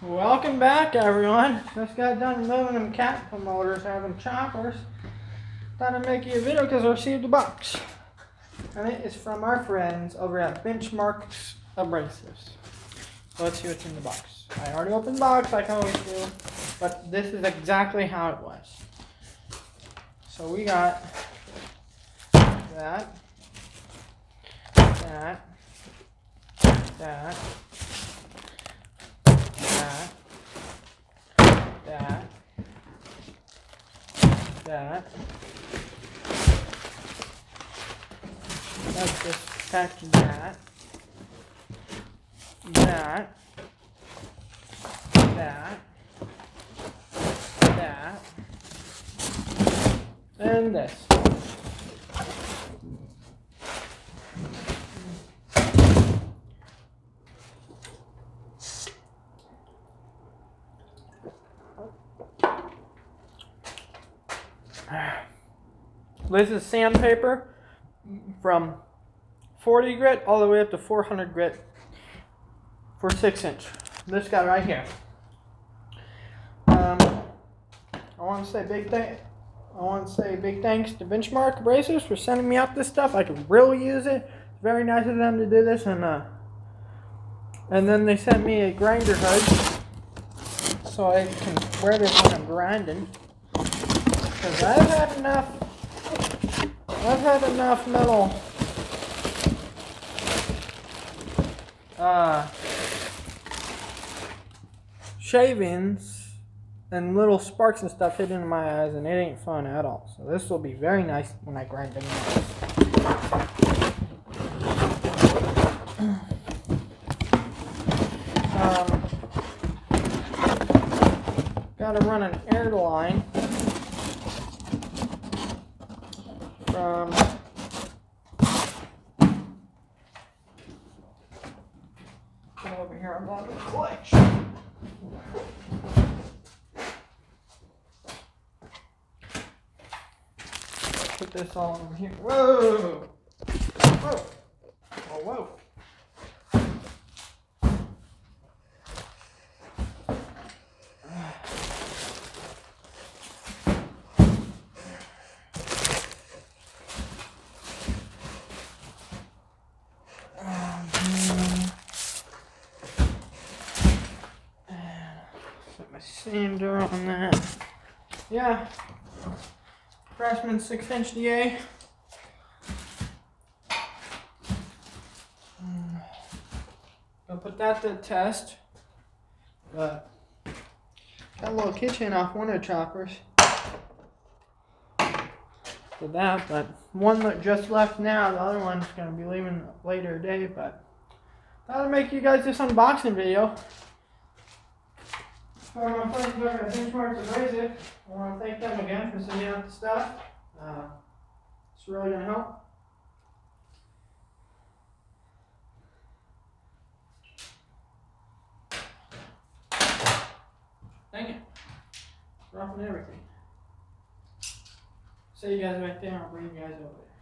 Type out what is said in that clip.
Welcome back, everyone. Just got done moving them cat promoters, having choppers. Thought I'd make you a video because I received a box. And it is from our friends over at Benchmarks Abrasives. So let's see what's in the box. I already opened the box like I always do, but this is exactly how it was. So we got that, that, that, that. Let's just pack that, and this. This is sandpaper from 40 grit all the way up to 400 grit for 6-inch. This guy right here. I want to say big thanks to Benchmark Abrasives for sending me out this stuff. I could really use it. It's very nice of them to do this, and then they sent me a grinder hood so I can wear this when I'm grinding. Because I've had enough metal shavings and little sparks and stuff hit into my eyes, and it ain't fun at all. So this will be very nice when I grind them out. Gotta run an air line from over here. I'm on the collection. Put this all in here. Whoa! Whoa! Whoa! Whoa! Put my sander on that. Yeah. Freshman 6-inch DA. Gonna put that to the test. But got a little kitchen off one of the choppers. For that, but one that just left now, the other one's gonna be leaving later today, but thought I'd make you guys this unboxing video. For my friends over at Benchmarks Abrasives, I want to thank them again for sending out the stuff. It's really going to help. Dang it. Dropping everything. See you guys right there. I'll bring you guys over there.